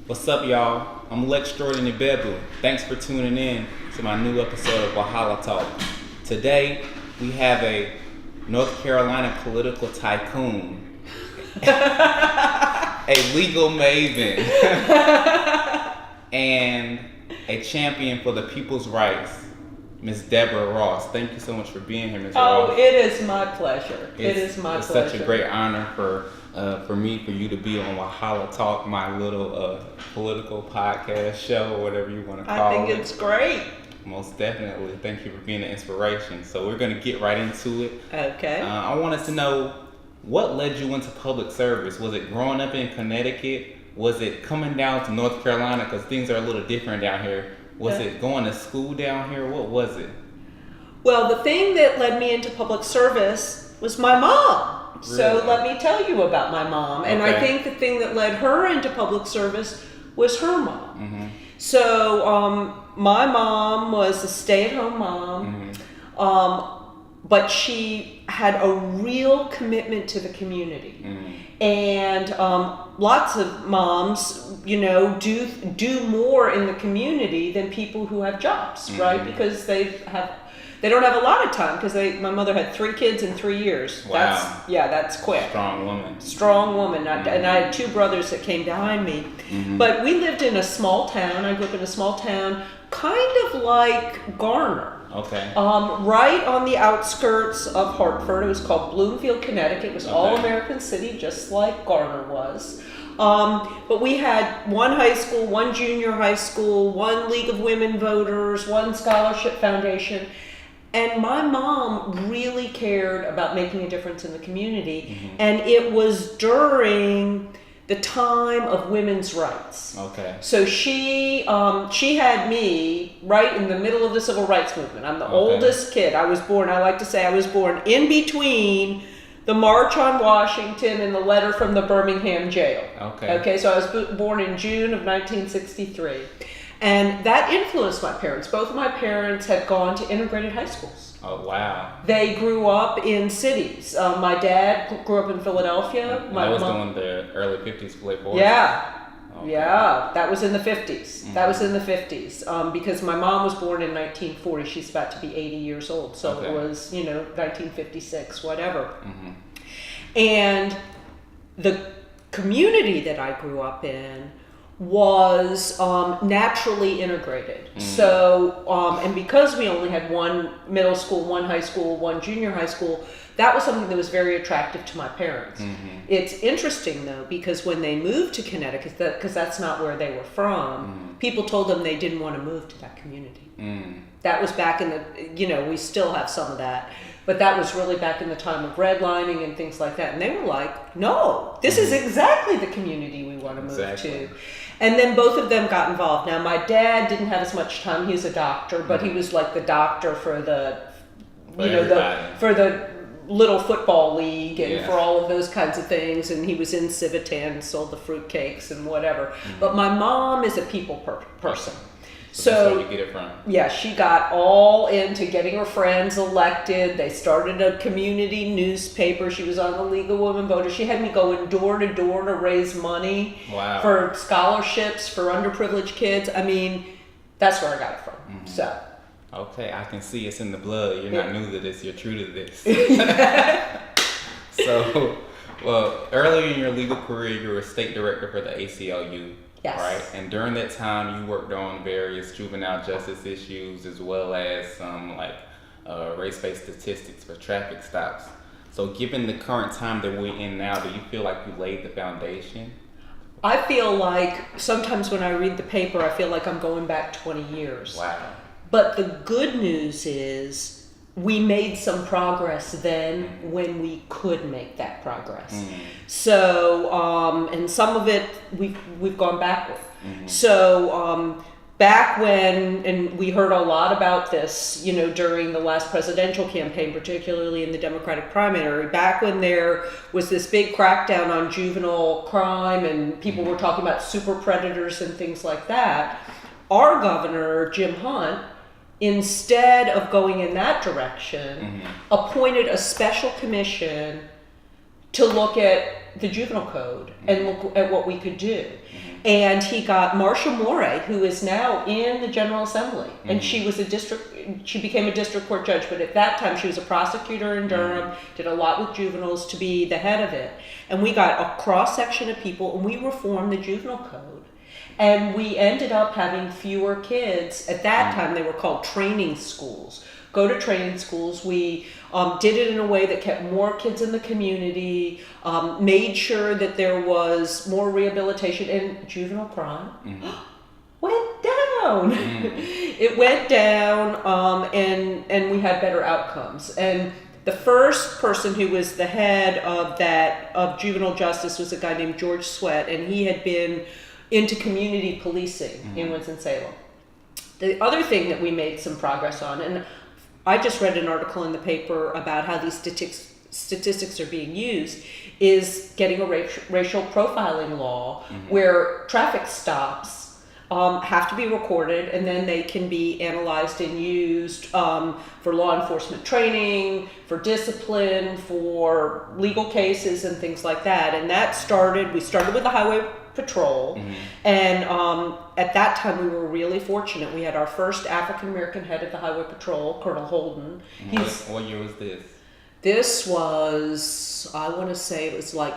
What's up, y'all? I'm Lex-Jordan Ibegbu. Thanks for tuning in to my new episode of Wahala Talk. Today, we have a North Carolina political tycoon, a legal maven, and a champion for the people's rights, Ms. Deborah Ross. Thank you so much for being here, Ms. Ross. Oh, it is my pleasure. It's such a great honor for you to be on Wahala Talk, my little political podcast show, or whatever you want to call it. I think it's great. Most definitely. Thank you for being an inspiration. So we're going to get right into it. Okay. I wanted to know, what led you into public service? Was it growing up in Connecticut? Was it coming down to North Carolina? Because things are a little different down here. Was it going to school down here? What was it? Well, the thing that led me into public service was my mom. Really? So let me tell you about my mom. And I think the thing that led her into public service was her mom. Mm-hmm. So my mom was a stay-at-home mom, but she had a real commitment to the community. Mm-hmm. And lots of moms, do more in the community than people who have jobs, right? Because they don't have a lot of time, because my mother had 3 kids in 3 years. Wow. That's quick. Strong woman. And I had 2 brothers that came behind me. Mm-hmm. But we lived in a small town. I grew up in a small town, kind of like Garner. Okay. Right on the outskirts of Hartford. It was called Bloomfield, Connecticut. It was all American city, just like Garner was. But we had 1 high school, 1 junior high school, 1 League of Women Voters, 1 scholarship foundation. And my mom really cared about making a difference in the community. Mm-hmm. And it was during the time of women's rights. Okay. So she had me right in the middle of the civil rights movement. I'm the oldest kid. I was born in between the March on Washington and the letter from the Birmingham jail. Okay, so I was born in June of 1963. And that influenced my parents. Both of my parents had gone to integrated high schools. Oh, wow. They grew up in cities. My dad grew up in Philadelphia. I was going the early 50s to late 40s. Yeah. Okay. Yeah, that was in the 50s. Mm-hmm. That was in the 50s. Because my mom was born in 1940. She's about to be 80 years old. So it was, 1956, whatever. Mm-hmm. And the community that I grew up in was naturally integrated. Mm. So, and because we only had 1 middle school, 1 high school, 1 junior high school, that was something that was very attractive to my parents. Mm-hmm. It's interesting, though, because when they moved to Connecticut, because that's not where they were from, people told them they didn't want to move to that community. Mm. That was back in the, we still have some of that, but that was really back in the time of redlining and things like that. And they were like, no, this is exactly the community we want to move to. And then both of them got involved. Now, my dad didn't have as much time. He was a doctor, but he was like the doctor for the, for the little football league and for all of those kinds of things. And he was in Civitan, sold the fruitcakes and whatever. Mm-hmm. But my mom is a people person. So that's where you get it from. Yeah, she got all into getting her friends elected. They started a community newspaper. She was on the League of Women Voters. She had me going door to door to raise money for scholarships for underprivileged kids. I mean, that's where I got it from. Mm-hmm. So. Okay, I can see it's in the blood. You're not new to this. You're true to this. So, earlier in your legal career, you were a state director for the ACLU. Yes. Right, and during that time, you worked on various juvenile justice issues as well as some race-based statistics for traffic stops. So, given the current time that we're in now, do you feel like you laid the foundation? I feel like sometimes when I read the paper, I feel like I'm going back 20 years. Wow. But the good news is we made some progress then when we could make that progress. Mm-hmm. So, and some of it we've gone backward. Mm-hmm. So, back when, and we heard a lot about this, during the last presidential campaign, particularly in the Democratic primary, back when there was this big crackdown on juvenile crime and people were talking about super predators and things like that, our governor, Jim Hunt, instead of going in that direction, appointed a special commission to look at the juvenile code and look at what we could do. And he got Marcia Morey, who is now in the General Assembly, and she became a district court judge, but at that time she was a prosecutor in Durham, did a lot with juveniles, to be the head of it. And we got a cross section of people, and we reformed the juvenile code. And we ended up having fewer kids. At that time, they were called training schools. Go to training schools. We did it in a way that kept more kids in the community, made sure that there was more rehabilitation, and juvenile crime went down. It went down, and we had better outcomes. And the first person who was the head of juvenile justice was a guy named George Sweat, and he had been into community policing in Winston-Salem. The other thing that we made some progress on, and I just read an article in the paper about how these statistics are being used, is getting a racial profiling law where traffic stops have to be recorded, and then they can be analyzed and used for law enforcement training, for discipline, for legal cases and things like that. And we started with the highway patrol, and at that time we were really fortunate. We had our first African American head of the highway patrol, Colonel Holden. What year was this? This was, I want to say it was like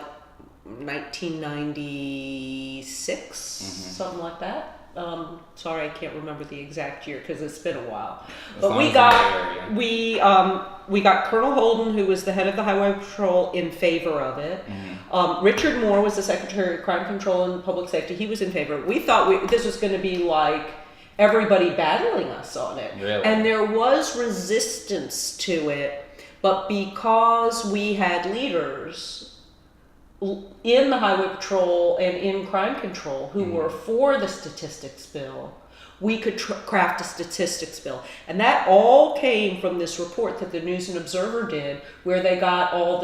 1996, something like that. Sorry, I can't remember the exact year because it's been a while. But we got Colonel Holden, who was the head of the highway patrol, in favor of it. Richard Moore was the Secretary of Crime Control and Public Safety. He was in favor. We thought this was going to be like everybody battling us on it. Really? And there was resistance to it, but because we had leaders in the highway patrol and in crime control who were for the statistics bill, we could craft a statistics bill. And that all came from this report that the News and Observer did, where they got all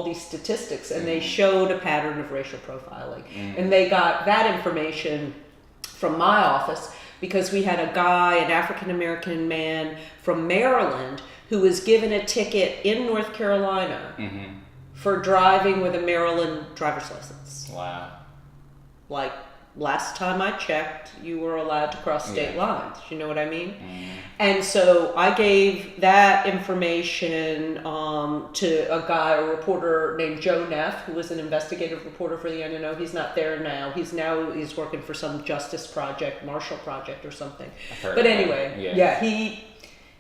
these statistics, and they showed a pattern of racial profiling. And they got that information from my office because we had a guy, an African American man from Maryland, who was given a ticket in North Carolina for driving with a Maryland driver's license. Wow. Like, last time I checked, you were allowed to cross state lines. You know what I mean? And so I gave that information to a reporter named Joe Neff, who was an investigative reporter for the NNO. He's not there now. He's working for some justice project, Marshall Project or something. But anyway,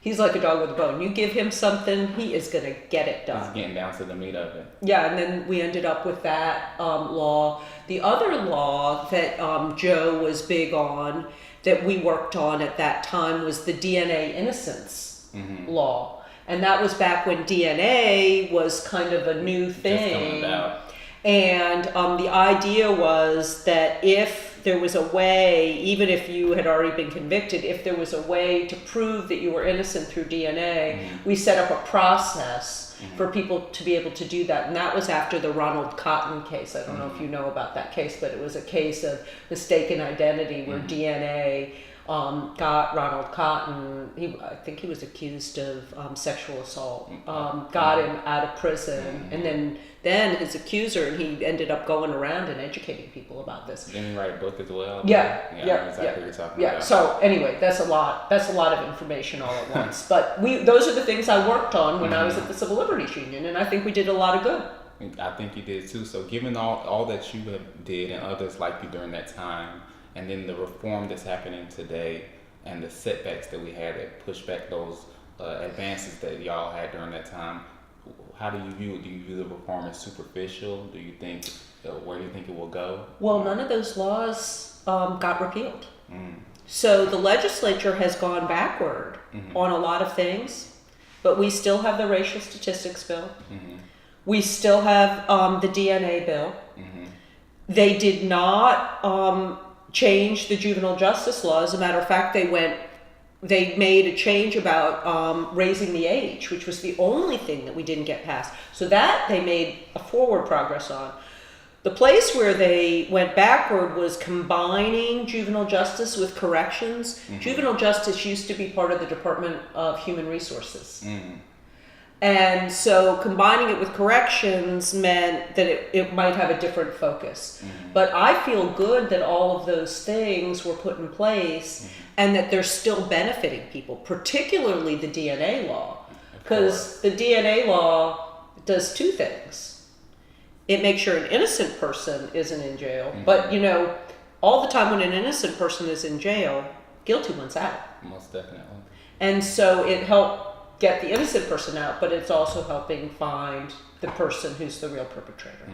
he's like a dog with a bone. You give him something, he is going to get it done. He's getting down to the meat of it. Yeah, and then we ended up with that law. The other law that Joe was big on, that we worked on at that time, was the DNA innocence law. And that was back when DNA was kind of a new thing. Just coming about. And the idea was that if there was a way, even if you had already been convicted, if there was a way to prove that you were innocent through DNA, we set up a process for people to be able to do that. And that was after the Ronald Cotton case. I don't know if you know about that case, but it was a case of mistaken identity where DNA got Ronald Cotton, I think he was accused of sexual assault, got him out of prison, and then his accuser, and he ended up going around and educating people about this. Didn't he write a book as well? Yeah, exactly what you're talking about. So anyway, that's a lot of information all at once. But those are the things I worked on when I was at the Civil Liberties Union, and I think we did a lot of good. I think you did too. So given all that you have did and others like you during that time, and then the reform that's happening today and the setbacks that we had that pushed back those advances that y'all had during that time, how do you view it? Do you view the reform as superficial? Do you think, where do you think it will go? Well, none of those laws got repealed. So the legislature has gone backward on a lot of things, but we still have the racial statistics bill. We still have the DNA bill. They did not change the juvenile justice law. As a matter of fact, they made a change about raising the age, which was the only thing that we didn't get passed. So that they made a forward progress on. The place where they went backward was combining juvenile justice with corrections. Juvenile justice used to be part of the Department of Human Resources. And so combining it with corrections meant that it might have a different focus. But I feel good that all of those things were put in place and that they're still benefiting people, particularly the DNA law. Because the DNA law does two things. It makes sure an innocent person isn't in jail, but all the time when an innocent person is in jail, guilty one's out. Most definitely. And so it helped get the innocent person out, but it's also helping find the person who's the real perpetrator.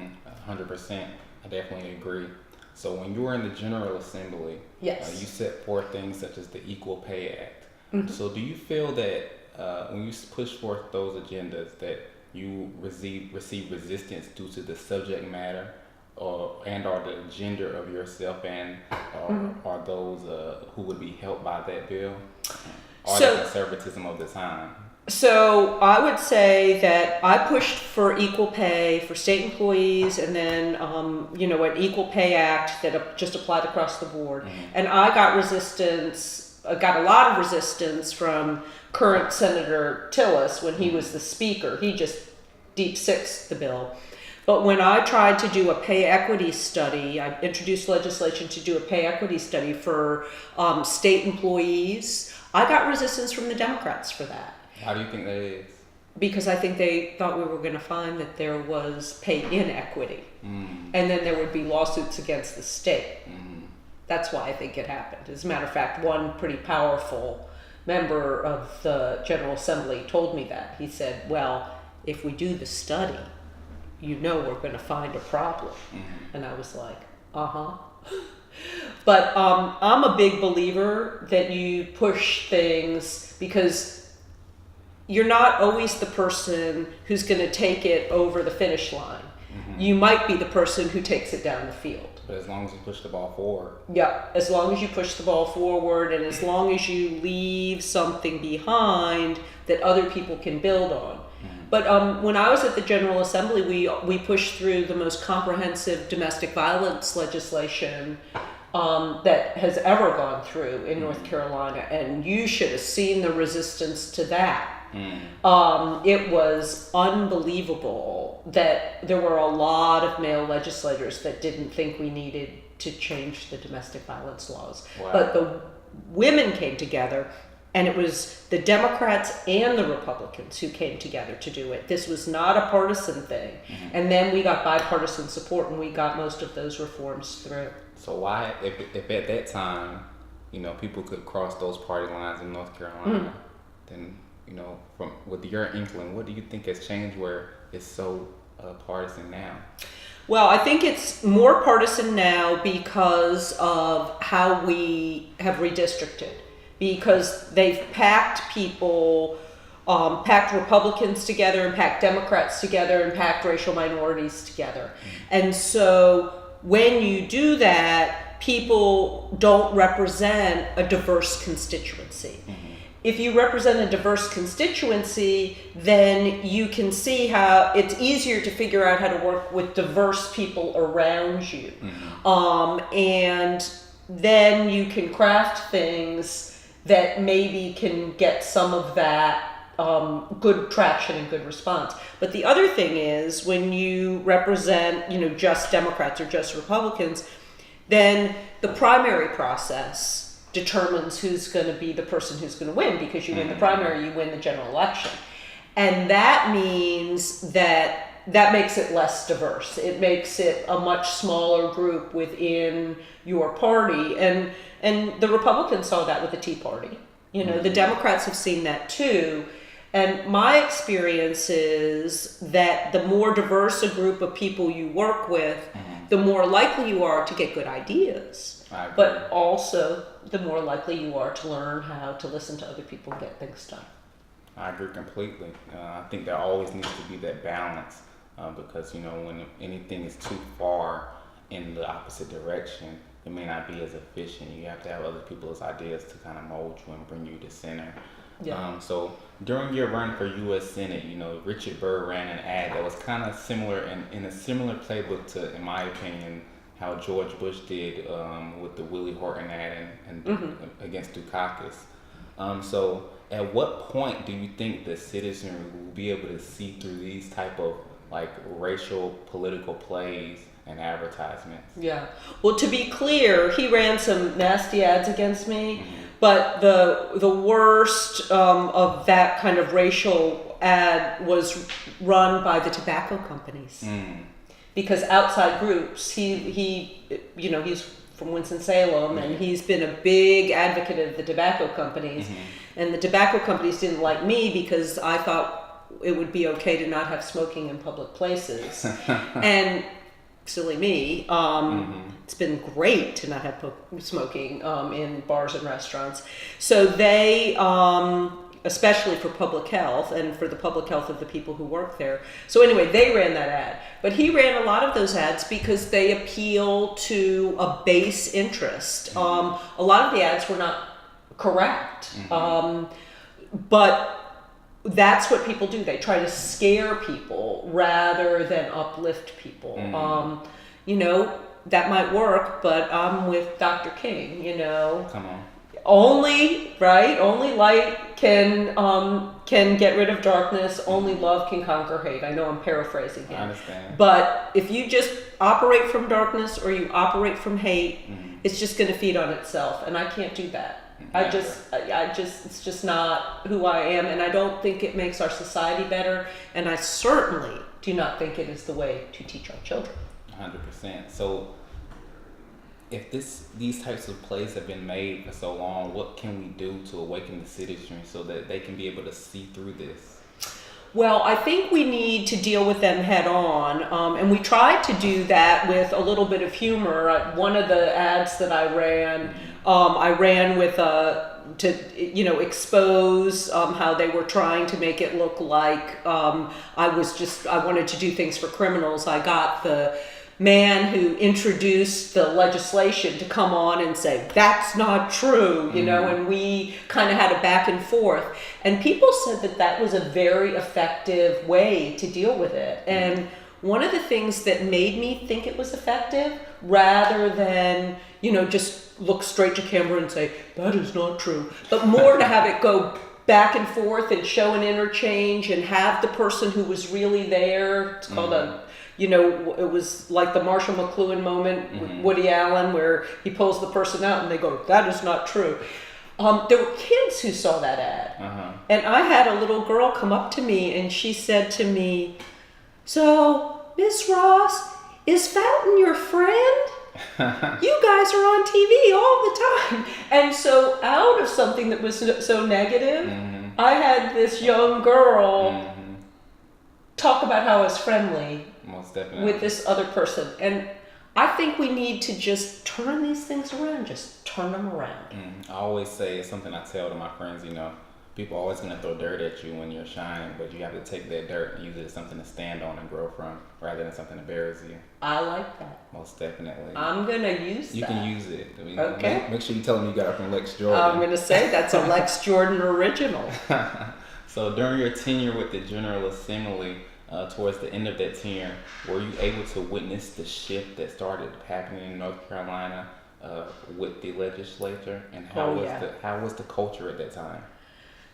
100%. I definitely agree. So when you were in the General Assembly, yes, you set forth things such as the Equal Pay Act. So do you feel that when you push forth those agendas that you receive resistance due to the subject matter or the gender of yourself and are those who would be helped by that bill? Or the conservatism of the time? So I would say that I pushed for equal pay for state employees, and then an Equal Pay Act that just applied across the board. And I got got a lot of resistance from current Senator Tillis when he was the speaker. He just deep sixed the bill. But when I tried to do a pay equity study, I introduced legislation to do a pay equity study for state employees. I got resistance from the Democrats for that. How do you think that is? Because I think they thought we were going to find that there was pay inequity. And then there would be lawsuits against the state. That's why I think it happened. As a matter of fact, one pretty powerful member of the General Assembly told me that. He said, well, if we do the study, we're going to find a problem. And I was like, But I'm a big believer that you push things because you're not always the person who's going to take it over the finish line. You might be the person who takes it down the field. But as long as you push the ball forward. Yeah, as long as you push the ball forward and as long as you leave something behind that other people can build on. But when I was at the General Assembly, we pushed through the most comprehensive domestic violence legislation that has ever gone through in North Carolina, and you should have seen the resistance to that. It was unbelievable that there were a lot of male legislators that didn't think we needed to change the domestic violence laws. Wow. But the women came together, and it was the Democrats and the Republicans who came together to do it. This was not a partisan thing. And then we got bipartisan support, and we got most of those reforms through. So why, if at that time, people could cross those party lines in North Carolina, then, from with your inkling, what do you think has changed where it's so partisan now? Well, I think it's more partisan now because of how we have redistricted. Because they've packed people, packed Republicans together and packed Democrats together and packed racial minorities together. And so when you do that, people don't represent a diverse constituency. If you represent a diverse constituency, then you can see how it's easier to figure out how to work with diverse people around you. And then you can craft things that maybe can get some of that good traction and good response. But the other thing is when you represent, just Democrats or just Republicans, then the primary process determines who's going to be the person who's going to win, because you win the primary, you win the general election. And that means that makes it less diverse. It makes it a much smaller group within your party. And the Republicans saw that with the Tea Party. The Democrats have seen that too. And my experience is that the more diverse a group of people you work with, the more likely you are to get good ideas. But also the more likely you are to learn how to listen to other people and get things done. I agree completely. I think there always needs to be that balance because, when anything is too far in the opposite direction, it may not be as efficient. You have to have other people's ideas to kind of mold you and bring you to center. Yeah. So during your run for U.S. Senate, Richard Burr ran an ad that was kind of similar in a similar playbook to, in my opinion, how George Bush did with the Willie Horton ad and against Dukakis. So at what point do you think the citizenry will be able to see through these type of like racial political plays and advertisements? Yeah. Well, to be clear, he ran some nasty ads against me, but the worst of that kind of racial ad was run by the tobacco companies. Because outside groups, he's from Winston-Salem, and he's been a big advocate of the tobacco companies. And the tobacco companies didn't like me because I thought it would be okay to not have smoking in public places. And silly me, it's been great to not have smoking in bars and restaurants. So they, especially for public health and for the public health of the people who work there. So anyway, they ran that ad. But he ran a lot of those ads because they appeal to a base interest. A lot of the ads were not correct. But that's what people do. They try to scare people rather than uplift people. That might work, but I'm with Dr. King, Come on. Only light can get rid of darkness. Only love can conquer hate. I know I'm paraphrasing here. I understand. But if you just operate from darkness or you operate from hate, it's just going to feed on itself, and I can't do that. I just, it's just not who I am, and I don't think it makes our society better, and I certainly do not think it is the way to teach our children. 100%. So, if these types of plays have been made for so long, what can we do to awaken the citizenry so that they can be able to see through this? Well, I think we need to deal with them head on, and we tried to do that with a little bit of humor. One of the ads that I ran with to expose how they were trying to make it look like I wanted to do things for criminals. I got the man who introduced the legislation to come on and say, that's not true, and we kind of had a back and forth. And people said that was a very effective way to deal with it. And one of the things that made me think it was effective, rather than, just look straight to camera and say, that is not true, but more to have it go back and forth and show an interchange and have the person who was really there, it's called it was like the Marshall McLuhan moment with Woody Allen, where he pulls the person out and they go, that is not true. There were kids who saw that ad. And I had a little girl come up to me and she said to me, so, Miss Ross, is Fountain your friend? You guys are on TV all the time. And so out of something that was so negative, I had this young girl talk about how I was friendly. Most definitely. With this other person. And I think we need to just turn these things around, just turn them around. I always say, it's something I tell to my friends, people are always going to throw dirt at you when you're shining, but you have to take that dirt and use it as something to stand on and grow from, rather than something that buries you. I like that. Most definitely. I'm going to use that. You can use it. Okay. Make sure you tell them you got it from Lex-Jordan. I'm going to say that's a Lex-Jordan original. So during your tenure with the General Assembly, towards the end of that tenure, were you able to witness the shift that started happening in North Carolina with the legislature, and how was the culture at that time?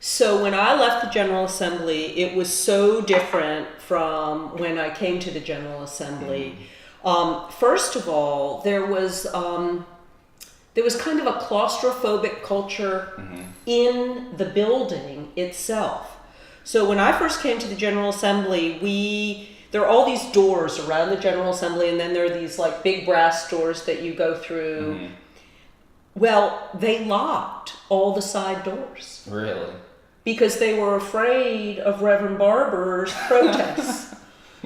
So when I left the General Assembly, it was so different from when I came to the General Assembly. First of all, there was kind of a claustrophobic culture in the building itself. So when I first came to the General Assembly, there are all these doors around the General Assembly, and then there are these like big brass doors that you go through. Well, they locked all the side doors. Really? Because they were afraid of Reverend Barber's protests.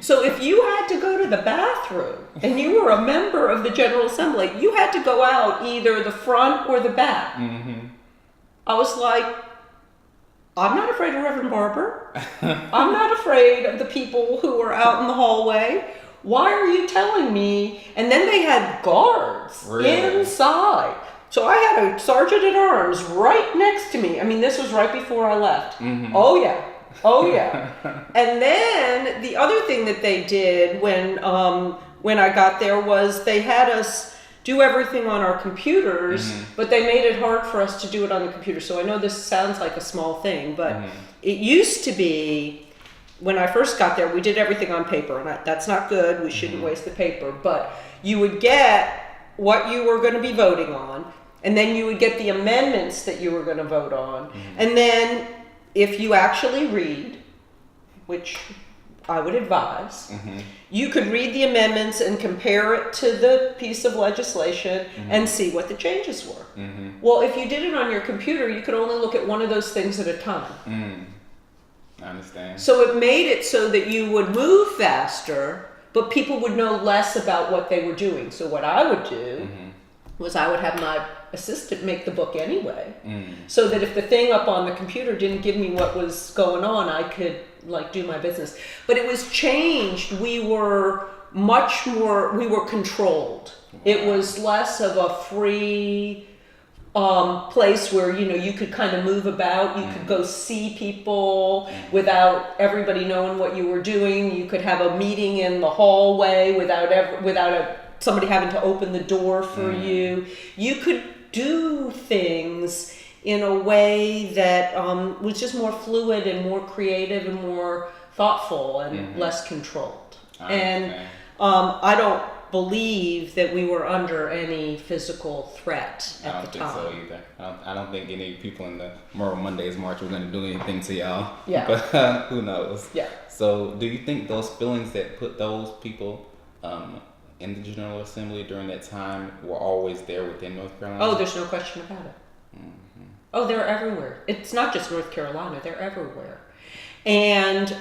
So if you had to go to the bathroom and you were a member of the General Assembly, you had to go out either the front or the back. I was like, I'm not afraid of Reverend Barber. I'm not afraid of the people who are out in the hallway. Why are you telling me? And then they had guards inside. So I had a sergeant at arms right next to me. I mean, this was right before I left. Oh yeah. Oh yeah. And then the other thing that they did when I got there was they had us do everything on our computers, but they made it hard for us to do it on the computer. So I know this sounds like a small thing, but it used to be, when I first got there, we did everything on paper, and that's not good. We shouldn't waste the paper. But you would get what you were going to be voting on, and then you would get the amendments that you were going to vote on. And then if you actually read, which I would advise, you could read the amendments and compare it to the piece of legislation and see what the changes were. Well, if you did it on your computer, you could only look at one of those things at a time. I understand. So it made it so that you would move faster, but people would know less about what they were doing. So what I would do was I would have my assistant make the book anyway, so that if the thing up on the computer didn't give me what was going on, I could do my business. But it was changed. We were controlled. It was less of a free place where you could kind of move about. You could go see people without everybody knowing what you were doing. You could have a meeting in the hallway without somebody having to open the door for you. You could do things in a way that was just more fluid and more creative and more thoughtful and less controlled. I don't believe that we were under any physical threat at the time. I don't think so either. I don't think any people in the Memorial Mondays March were going to do anything to y'all. Yeah. But who knows? Yeah. So do you think those feelings that put those people in the General Assembly during that time were always there within North Carolina? Oh, there's no question about it. Oh, they're everywhere. It's not just North Carolina. They're everywhere. And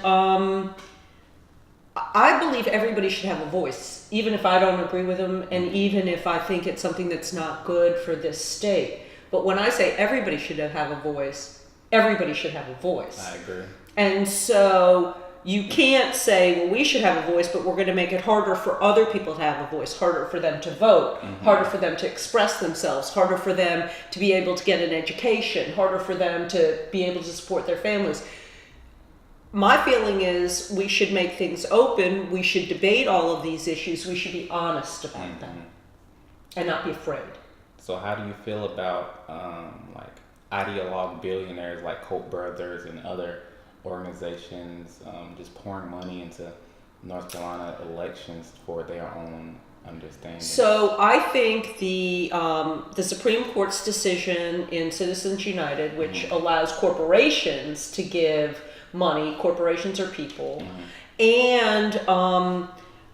I believe everybody should have a voice, even if I don't agree with them, and even if I think it's something that's not good for this state. But when I say everybody should have a voice, everybody should have a voice. I agree. And so you can't say, well, we should have a voice, but we're going to make it harder for other people to have a voice, harder for them to vote, harder for them to express themselves, harder for them to be able to get an education, harder for them to be able to support their families. My feeling is we should make things open. We should debate all of these issues. We should be honest about them and not be afraid. So how do you feel about ideologue billionaires like Koch brothers and other organizations just pouring money into North Carolina elections for their own understanding? So I think the Supreme Court's decision in Citizens United, which allows corporations to give money, corporations are people, and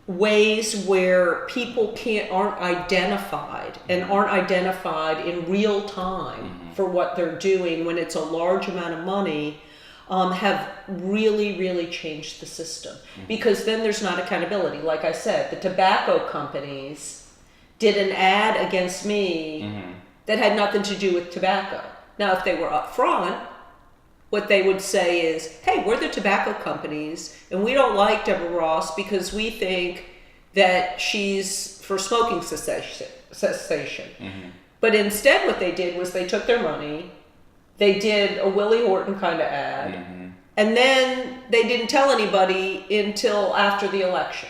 ways where people aren't identified and aren't identified in real time for what they're doing when it's a large amount of money, have really, really changed the system. Because then there's not accountability. Like I said, the tobacco companies did an ad against me that had nothing to do with tobacco. Now, if they were up front, what they would say is, hey, we're the tobacco companies, and we don't like Deborah Ross because we think that she's for smoking cessation. But instead what they did was they took their money, they did a Willie Horton kind of ad, and then they didn't tell anybody until after the election.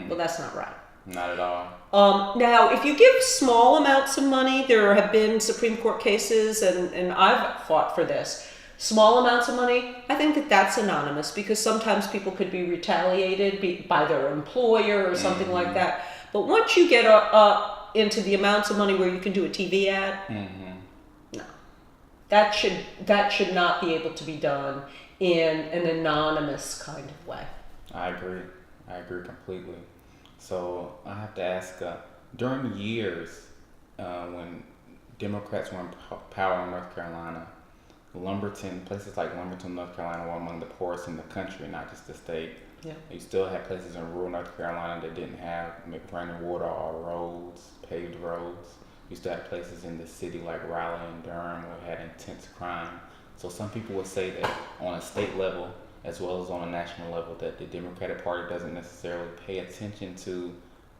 Well, that's not right. Not at all. Now, if you give small amounts of money, there have been Supreme Court cases, and I've fought for this. Small amounts of money, I think that's anonymous because sometimes people could be retaliated by their employer or something like that. But once you get into the amounts of money where you can do a TV ad, no, that should not be able to be done in an anonymous kind of way. I agree completely. So I have to ask, during the years when Democrats were in power in North Carolina, places like Lumberton, North Carolina were among the poorest in the country, not just the state. Yeah. You still had places in rural North Carolina that didn't have running water or roads, paved roads. You still had places in the city like Raleigh and Durham where it had intense crime. So some people would say that on a state level, as well as on a national level, that the Democratic Party doesn't necessarily pay attention to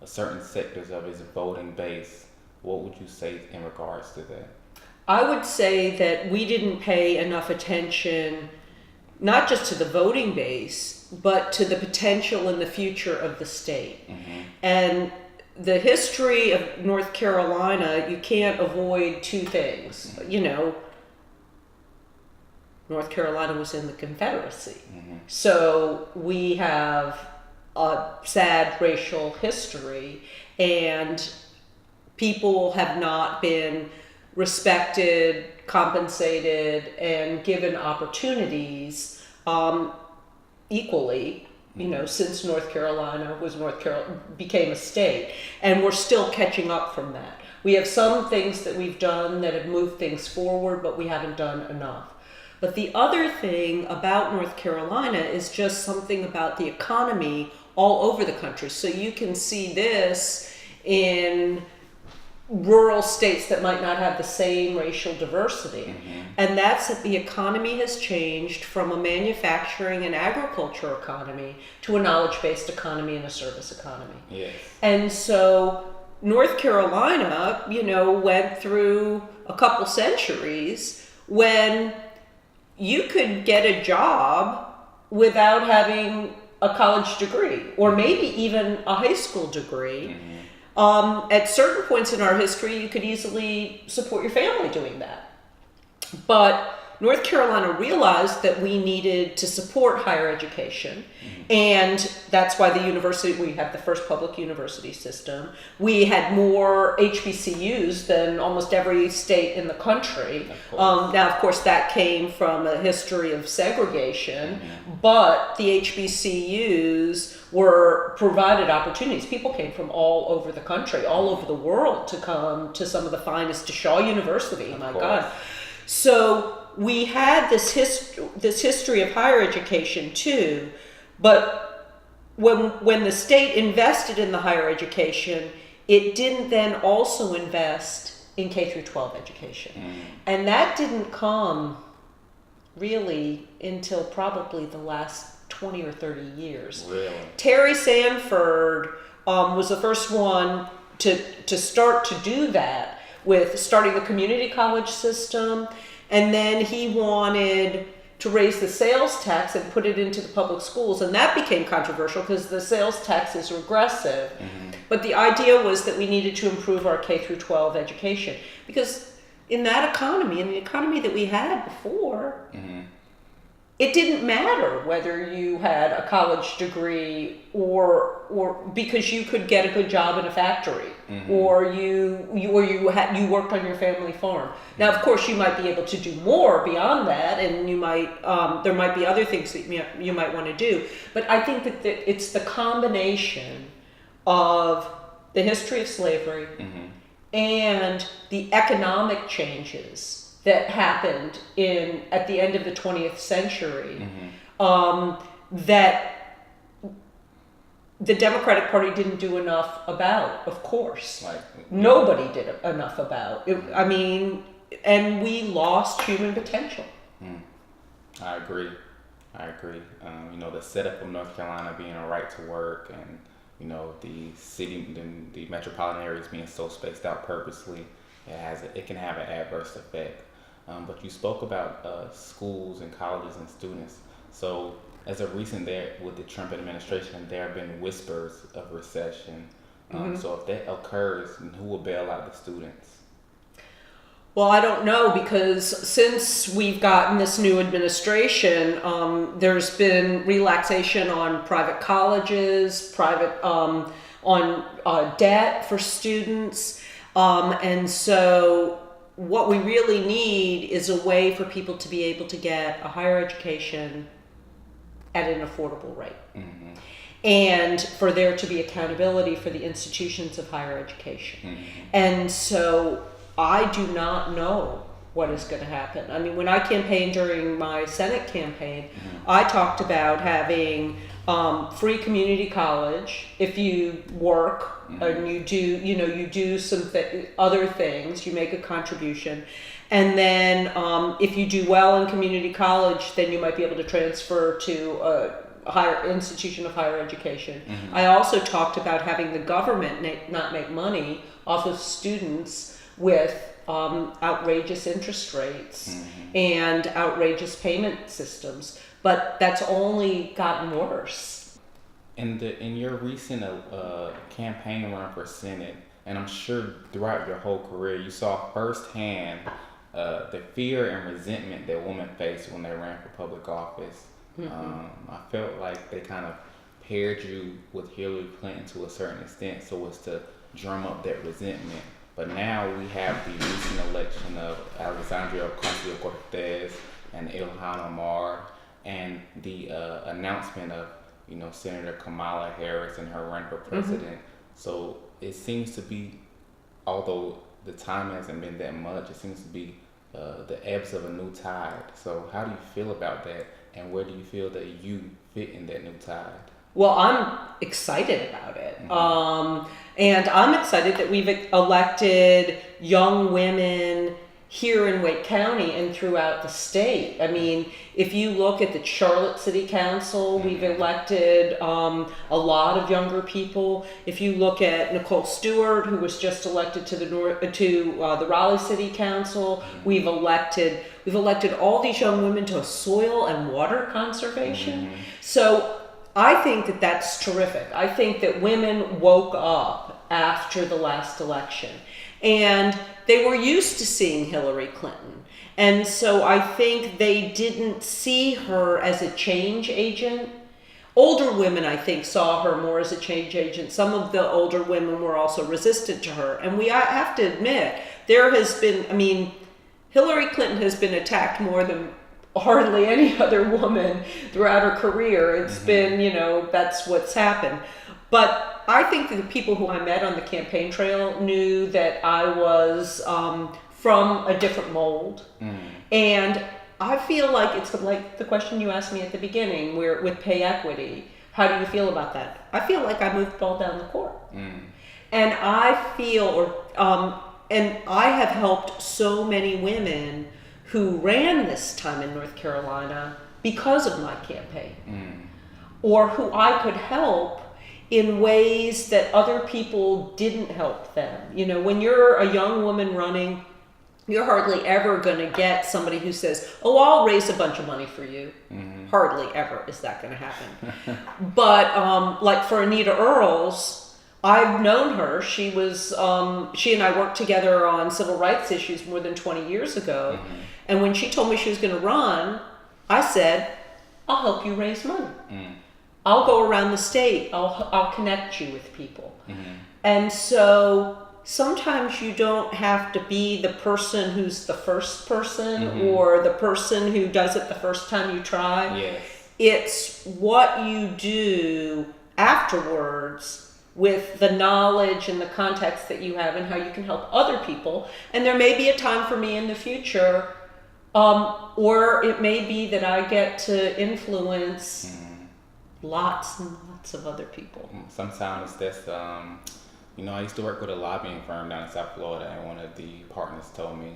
certain sectors of its voting base What would you say in regards to that? I would say that we didn't pay enough attention, not just to the voting base, but to the potential and the future of the state. Mm-hmm. And the history of North Carolina, you can't avoid two things. Mm-hmm. North Carolina was in the Confederacy. Mm-hmm. So we have a sad racial history, and people have not been respected, compensated, and given opportunities equally, since North Carolina became a state. And we're still catching up from that. We have some things that we've done that have moved things forward, but we haven't done enough. But the other thing about North Carolina is just something about the economy all over the country. So you can see this in rural states that might not have the same racial diversity. Mm-hmm. And that's that the economy has changed from a manufacturing and agriculture economy to a knowledge-based economy and a service economy. Yes. And so North Carolina, went through a couple centuries when you could get a job without having a college degree, or maybe even a high school degree. Mm-hmm. At certain points in our history, you could easily support your family doing that. But North Carolina realized that we needed to support higher education, and that's why we have the first public university system. We had more HBCUs than almost every state in the country. Now, of course, that came from a history of segregation, but the HBCUs provided opportunities. People came from all over the country, all over the world, to come to some of the finest, to Shaw University, my God. So we had this history of higher education too, but when the state invested in the higher education, it didn't then also invest in K through 12 education. And that didn't come really until probably the last 20 or 30 years. Really? Terry Sanford was the first one to start to do that, with starting the community college system. And then he wanted to raise the sales tax and put it into the public schools. And that became controversial because the sales tax is regressive. Mm-hmm. But the idea was that we needed to improve our K through 12 education. Because in that economy, in the economy that we had before, it didn't matter whether you had a college degree or because you could get a good job in a factory, or you worked on your family farm. Now, of course, you might be able to do more beyond that, and you might there might be other things that you might want to do. But I think that it's the combination of the history of slavery and the economic changes that happened at the end of the 20th century, that the Democratic Party didn't do enough about, of course. Nobody did enough about. And we lost human potential. I agree. The setup of North Carolina being a right to work, and the city, the metropolitan areas being so spaced out purposely, it can have an adverse effect. But you spoke about schools and colleges and students. So as of recent, with the Trump administration, there have been whispers of recession. So if that occurs, then who will bail out the students? Well, I don't know, because since we've gotten this new administration, there's been relaxation on private colleges, on debt for students, and so what we really need is a way for people to be able to get a higher education at an affordable rate. And for there to be accountability for the institutions of higher education. And so I do not know what is going to happen. I mean, when I campaigned during my Senate campaign, I talked about having free community college if you work and you do some other things, you make a contribution. And then if you do well in community college, then you might be able to transfer to higher institution of higher education. I also talked about having the government not make money off of students with outrageous interest rates and outrageous payment systems. But that's only gotten worse. In your recent campaign run for Senate, and I'm sure throughout your whole career, you saw firsthand the fear and resentment that women face when they ran for public office. I felt like they kind of paired you with Hillary Clinton to a certain extent, so as to drum up that resentment. But now we have the recent election of Alexandria Ocasio-Cortez and Ilhan Omar, and the announcement of Senator Kamala Harris and her run for president. So it seems to be, although the time hasn't been that much, it seems to be the ebbs of a new tide. So how do you feel about that, and where do you feel that you fit in that new tide? Well, I'm excited about it. And I'm excited that we've elected young women here in Wake County and throughout the state. I mean, if you look at the Charlotte City Council, we've elected a lot of younger people. If you look at Nicole Stewart, who was just elected to the Raleigh City Council, we've elected all these young women to soil and water conservation. So I think that that's terrific. I think that women woke up after the last election, and they were used to seeing Hillary Clinton. And so I think they didn't see her as a change agent. Older women, I think, saw her more as a change agent. Some of the older women were also resistant to her. And I have to admit, Hillary Clinton has been attacked more than hardly any other woman throughout her career. It's been, that's what's happened. But I think that the people who I met on the campaign trail knew that I was from a different mold. And I feel like it's like the question you asked me at the beginning, where with pay equity, how do you feel about that? I feel like I moved the ball down the court. And I feel, and I have helped so many women who ran this time in North Carolina because of my campaign, or who I could help in ways that other people didn't help them. When you're a young woman running, you're hardly ever going to get somebody who says, "Oh, I'll raise a bunch of money for you." Hardly ever is that going to happen. But like for Anita Earls, I've known her. She and I worked together on civil rights issues more than 20 years ago. And when she told me she was going to run, I said, "I'll help you raise money. I'll go around the state. I'll connect you with people." And so sometimes you don't have to be the person who's the first person or the person who does it the first time you try. Yes. It's what you do afterwards with the knowledge and the context that you have and how you can help other people. And there may be a time for me in the future, or it may be that I get to influence lots and lots of other people. Sometimes that's, I used to work with a lobbying firm down in South Florida, and one of the partners told me,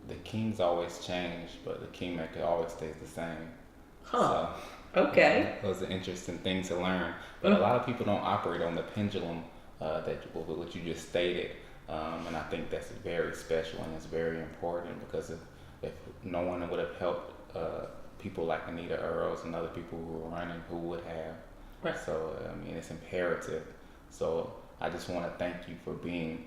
the kings always change, but the kingmaker always stays the same. So, okay. It was an interesting thing to learn. But a lot of people don't operate on the pendulum what you just stated. And I think that's very special and it's very important, because if no one would have helped people like Anita Earls and other people who were running, who would have? Right. So, it's imperative. So I just want to thank you for being,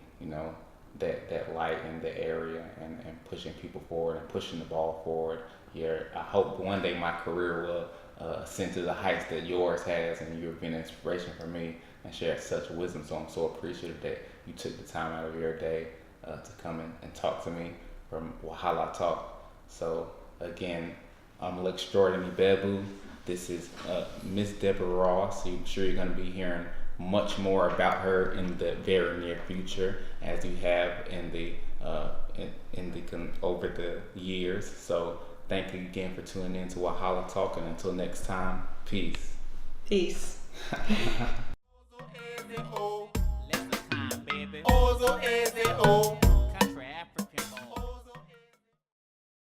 that light in the area and pushing people forward and pushing the ball forward here. I hope one day my career will ascend to the heights that yours has, and you've been an inspiration for me and share such wisdom. So I'm so appreciative that you took the time out of your day to come in and talk to me from Wahala Talk. So again, I'm Lex-Jordan Ibegbu. This is Miss Deborah Ross. I'm sure you're going to be hearing much more about her in the very near future, as you have over the years. So thank you again for tuning in to Wahala Talk, and until next time, peace. Peace. Oh, so easy, oh.